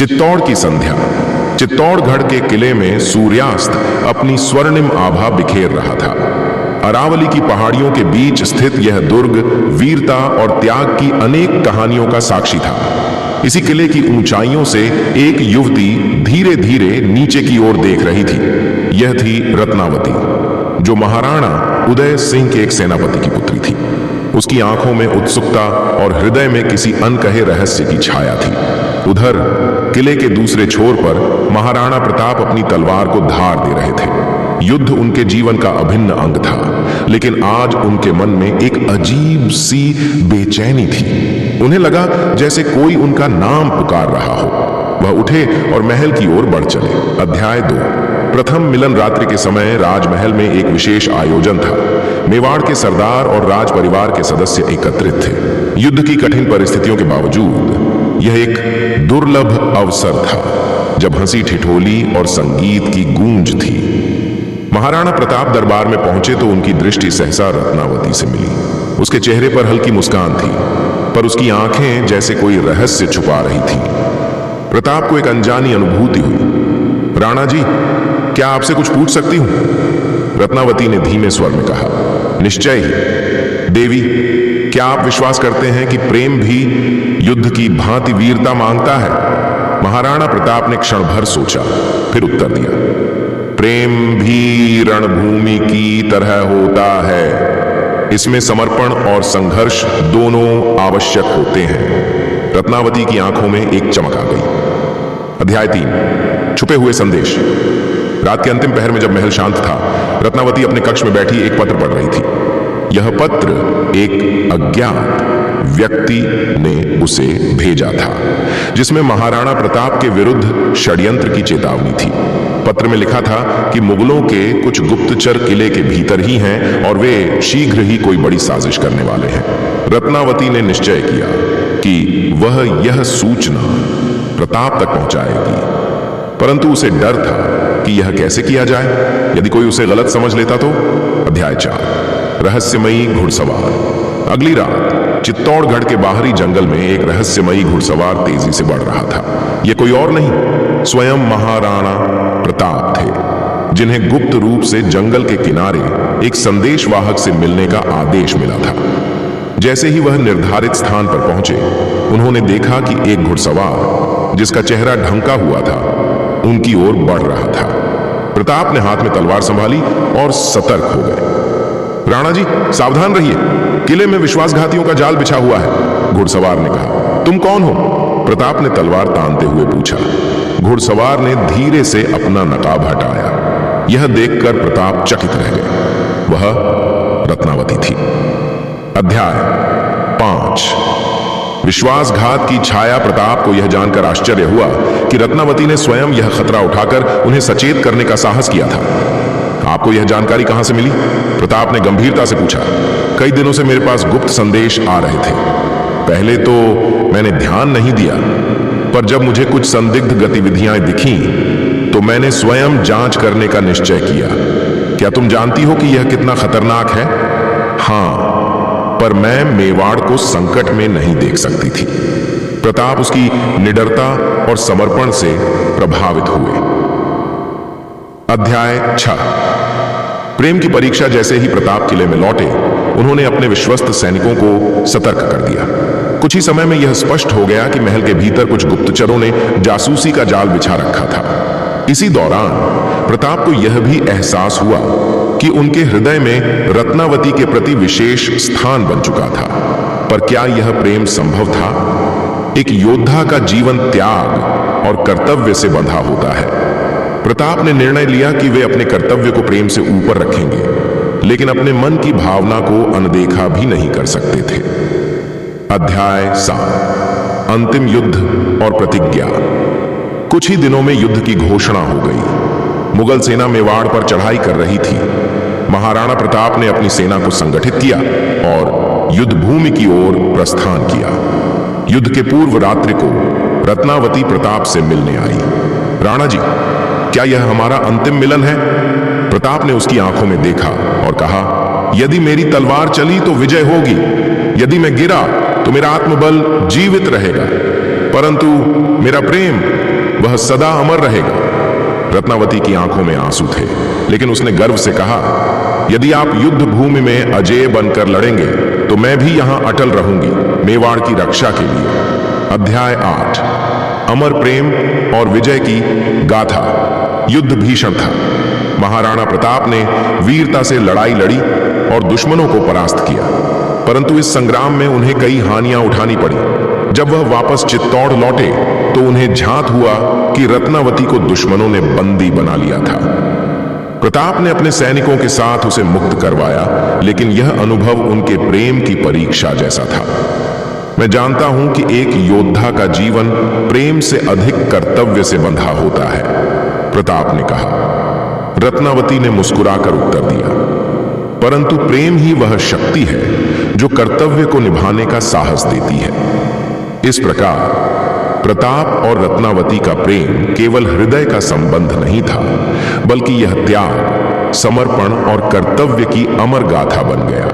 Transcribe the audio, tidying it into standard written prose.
चित्तौड़ की संध्या। चित्तौड़गढ़ के किले में सूर्यास्त अपनी स्वर्णिम आभा बिखेर रहा था। अरावली की पहाड़ियों के बीच स्थित यह दुर्ग वीरता और त्याग की अनेक कहानियों का साक्षी था। इसी किले की ऊंचाइयों से एक युवती धीरे धीरे नीचे की ओर देख रही थी। यह थी रत्नावती, जो महाराणा उदय सिंह के एक सेनापति की पुत्री थी। उसकी आंखों में उत्सुकता और हृदय में किसी अनकहे रहस्य की छाया थी। उधर किले के दूसरे छोर पर महाराणा प्रताप अपनी तलवार को धार दे रहे थे। युद्ध उनके जीवन का अभिन्न अंग था, लेकिन आज उनके मन में एक अजीब सी बेचैनी थी। उन्हें लगा जैसे कोई उनका नाम पुकार रहा हो। वह उठे और महल की ओर बढ़ चले। अध्याय 2। प्रथम मिलन रात्रि के समय राजमहल में एक विशेष आयोजन था। मेवाड़ के सरदार और राज परिवार के सदस्य एकत्रित थे। युद्ध की कठिन परिस्थितियों के बावजूद यह एक दुर्लभ अवसर था, जब हंसी ठिठोली और संगीत की गूंज थी। महाराणा प्रताप दरबार में पहुंचे तो उनकी दृष्टि सहसा रत्नावती से मिली। उसके चेहरे पर हल्की मुस्कान थी, पर उसकी आंखें जैसे कोई रहस्य छुपा रही थी। प्रताप को एक अनजानी अनुभूति हुई। राणा जी, क्या आपसे कुछ पूछ सकती हूं? रत्नावती ने धीमे स्वर में कहा। निश्चय ही देवी, क्या आप विश्वास करते हैं कि प्रेम भी युद्ध की भांति वीरता मांगता है? महाराणा प्रताप ने क्षण भर सोचा, फिर उत्तर दिया। प्रेम भी रणभूमि की तरह होता है। इसमें समर्पण और संघर्ष दोनों आवश्यक होते हैं। रत्नावती की आंखों में एक चमक आ गई। अध्याय 3। छुपे हुए संदेश। रात के अंतिम पहर में जब महल शांत था, रत्नावती अपने कक्ष में बैठी एक पत्र पढ़ रही थी। यह पत्र एक अज्ञात व्यक्ति ने उसे भेजा था, जिसमें महाराणा प्रताप के विरुद्ध षड्यंत्र की चेतावनी थी। पत्र में लिखा था कि मुगलों के कुछ गुप्तचर किले के भीतर ही हैं और वे शीघ्र ही कोई बड़ी साजिश करने वाले हैं। रत्नावती ने निश्चय किया कि वह यह सूचना प्रताप तक पहुंचाएगी, परंतु उसे डर था कि यह कैसे किया जाए, यदि कोई उसे गलत समझ लेता तो। अध्याय 4। रहस्यमयी घुड़सवार। अगली रात चित्तौड़गढ़ के बाहरी जंगल में एक रहस्यमयी घुड़सवार तेजी से बढ़ रहा था। यह कोई और नहीं, स्वयं महाराणा प्रताप थे, जिन्हें गुप्त रूप से जंगल के किनारे एक संदेशवाहक से मिलने का आदेश मिला था। जैसे ही वह निर्धारित स्थान पर पहुंचे, उन्होंने देखा कि एक घुड़सवार, जिसका चेहरा ढंका हुआ था, उनकी ओर बढ़ रहा था। प्रताप ने हाथ में तलवार संभाली और सतर्क हो गए। राणा जी, सावधान रहिए, किले में विश्वासघातियों का जाल बिछा हुआ है, घुड़सवार ने कहा। तुम कौन हो? प्रताप ने तलवार तानते हुए पूछा। घुड़सवार ने धीरे से अपना नकाब हटाया। यह देखकर प्रताप चकित रह गए। वह रत्नावती थी। अध्याय 5। विश्वासघात की छाया। प्रताप को यह जानकर आश्चर्य हुआ कि रत्नावती ने स्वयं यह खतरा उठाकर उन्हें सचेत करने का साहस किया था। आपको यह जानकारी कहां से मिली? प्रताप ने गंभीरता से पूछा। कई दिनों से मेरे पास गुप्त संदेश आ रहे थे। पहले तो मैंने ध्यान नहीं दिया, पर जब मुझे कुछ संदिग्ध गतिविधियां दिखीं, तो मैंने स्वयं जांच करने का निश्चय किया। क्या तुम जानती हो कि यह कितना खतरनाक है? हाँ, पर मैं मेवाड़ को संकट में नहीं देख सकती थी। प्रताप उसकी निडरता और समर्पण से प्रभावित हुए। अध्याय 6। प्रेम की परीक्षा। जैसे ही प्रताप किले में लौटे, उन्होंने अपने विश्वस्त सैनिकों को सतर्क कर दिया। कुछ ही समय में यह स्पष्ट हो गया कि महल के भीतर कुछ गुप्तचरों ने जासूसी का जाल बिछा रखा था। इसी दौरान प्रताप को यह भी एहसास हुआ कि उनके हृदय में रत्नावती के प्रति विशेष स्थान बन चुका था। पर क्या यह प्रेम संभव था? एक योद्धा का जीवन त्याग और कर्तव्य से बंधा होता है। प्रताप ने निर्णय लिया कि वे अपने कर्तव्य को प्रेम से ऊपर रखेंगे, लेकिन अपने मन की भावना को अनदेखा भी नहीं कर सकते थे। अध्याय 7। अंतिम युद्ध और प्रतिज्ञा। कुछ ही दिनों में युद्ध की घोषणा हो गई। मुगल सेना मेवाड़ पर चढ़ाई कर रही थी। महाराणा प्रताप ने अपनी सेना को संगठित किया और युद्ध भूमि की ओर प्रस्थान किया। युद्ध के पूर्व रात्रि को रत्नावती प्रताप से मिलने आई। राणा जी, क्या यह हमारा अंतिम मिलन है? प्रताप ने उसकी आंखों में देखा और कहा, यदि मेरी तलवार चली तो विजय होगी, यदि मैं गिरा तो मेरा आत्मबल जीवित रहेगा, परंतु मेरा प्रेम वह सदा अमर रहेगा। रत्नावती की आंखों में आंसू थे, लेकिन उसने गर्व से कहा, यदि आप युद्ध भूमि में अजेय बनकर लड़ेंगे तो मैं भी यहां अटल रहूंगी, मेवाड़ की रक्षा के लिए। अध्याय 8। अमर प्रेम और विजय की गाथा। युद्ध भीषण था। महाराणा प्रताप ने वीरता से लड़ाई लड़ी और दुश्मनों को परास्त किया, परंतु इस संग्राम में उन्हें कई हानियां उठानी पड़ी। जब वह वापस चित्तौड़ लौटे तो उन्हें झांत हुआ कि रत्नावती को दुश्मनों ने बंदी बना लिया था। प्रताप ने अपने सैनिकों के साथ उसे मुक्त करवाया, लेकिन यह अनुभव उनके प्रेम की परीक्षा जैसा था। मैं जानता हूं कि एक योद्धा का जीवन प्रेम से अधिक कर्तव्य से बंधा होता है, प्रताप ने कहा। रत्नावती ने मुस्कुराकर उत्तर दिया, परंतु प्रेम ही वह शक्ति है जो कर्तव्य को निभाने का साहस देती है। इस प्रकार प्रताप और रत्नावती का प्रेम केवल हृदय का संबंध नहीं था, बल्कि यह त्याग, समर्पण और कर्तव्य की अमर गाथा बन गया।